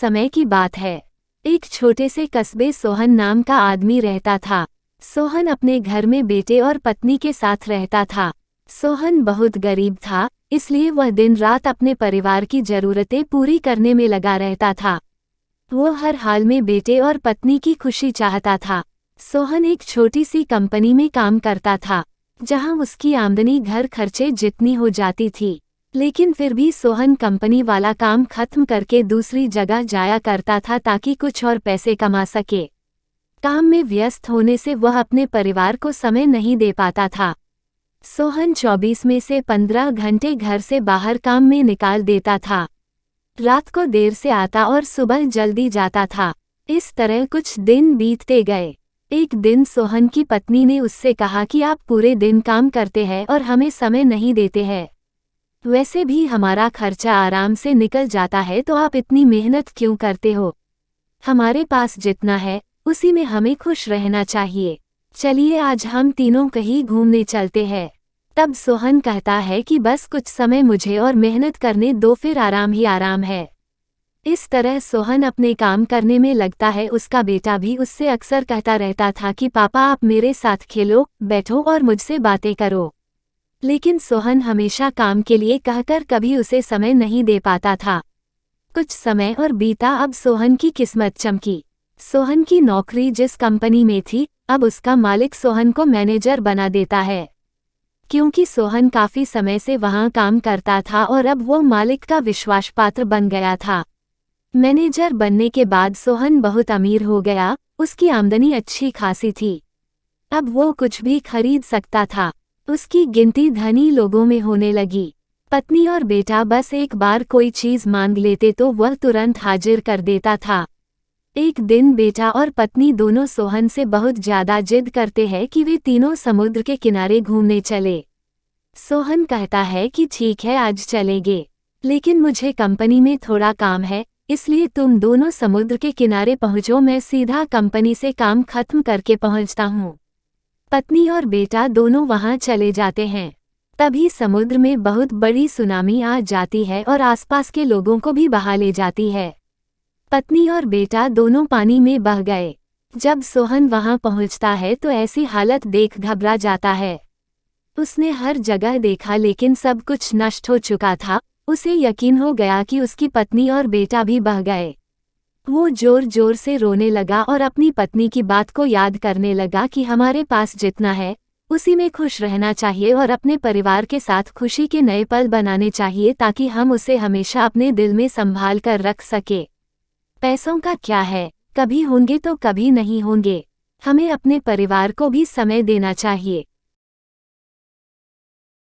समय की बात है। एक छोटे से कस्बे सोहन नाम का आदमी रहता था। सोहन अपने घर में बेटे और पत्नी के साथ रहता था। सोहन बहुत गरीब था, इसलिए वह दिन रात अपने परिवार की जरूरतें पूरी करने में लगा रहता था। वो हर हाल में बेटे और पत्नी की खुशी चाहता था। सोहन एक छोटी सी कंपनी में काम करता था, जहां उसकी आमदनी घर खर्चे जितनी हो जाती थी। लेकिन फिर भी सोहन कंपनी वाला काम खत्म करके दूसरी जगह जाया करता था ताकि कुछ और पैसे कमा सके। काम में व्यस्त होने से वह अपने परिवार को समय नहीं दे पाता था। सोहन 24 में से 15 घंटे घर से बाहर काम में निकाल देता था। रात को देर से आता और सुबह जल्दी जाता था। इस तरह कुछ दिन बीतते गए। एक दिन सोहन की पत्नी ने उससे कहा कि आप पूरे दिन काम करते हैं और हमें समय नहीं देते हैं। वैसे भी हमारा खर्चा आराम से निकल जाता है, तो आप इतनी मेहनत क्यों करते हो? हमारे पास जितना है उसी में हमें खुश रहना चाहिए। चलिए आज हम तीनों कहीं घूमने चलते हैं। तब सोहन कहता है कि बस कुछ समय मुझे और मेहनत करने दो, फिर आराम ही आराम है। इस तरह सोहन अपने काम करने में लगता है। उसका बेटा भी उससे अक्सर कहता रहता था कि पापा आप मेरे साथ खेलो, बैठो और मुझसे बातें करो। लेकिन सोहन हमेशा काम के लिए कहकर कभी उसे समय नहीं दे पाता था। कुछ समय और बीता। अब सोहन की किस्मत चमकी। सोहन की नौकरी जिस कंपनी में थी, अब उसका मालिक सोहन को मैनेजर बना देता है। क्योंकि सोहन काफी समय से वहां काम करता था और अब वो मालिक का विश्वास पात्र बन गया था। मैनेजर बनने के बाद सोहन बहुत अमीर हो गया। उसकी आमदनी अच्छी खासी थी। अब वो कुछ भी खरीद सकता था। उसकी गिनती धनी लोगों में होने लगी। पत्नी और बेटा बस एक बार कोई चीज मांग लेते तो वह तुरंत हाजिर कर देता था। एक दिन बेटा और पत्नी दोनों सोहन से बहुत ज्यादा जिद करते हैं कि वे तीनों समुद्र के किनारे घूमने चले। सोहन कहता है कि ठीक है आज चलेंगे, लेकिन मुझे कंपनी में थोड़ा काम है, इसलिए तुम दोनों समुद्र के किनारे पहुंचो, मैं सीधा कंपनी से काम खत्म करके पहुंचता हूँ। पत्नी और बेटा दोनों वहां चले जाते हैं। तभी समुद्र में बहुत बड़ी सुनामी आ जाती है और आसपास के लोगों को भी बहा ले जाती है। पत्नी और बेटा दोनों पानी में बह गए। जब सोहन वहां पहुंचता है तो ऐसी हालत देख घबरा जाता है। उसने हर जगह देखा लेकिन सब कुछ नष्ट हो चुका था। उसे यकीन हो गया कि उसकी पत्नी और बेटा भी बह गए। वो जोर जोर से रोने लगा और अपनी पत्नी की बात को याद करने लगा कि हमारे पास जितना है उसी में खुश रहना चाहिए और अपने परिवार के साथ खुशी के नए पल बनाने चाहिए ताकि हम उसे हमेशा अपने दिल में संभाल कर रख सके। पैसों का क्या है, कभी होंगे तो कभी नहीं होंगे। हमें अपने परिवार को भी समय देना चाहिए।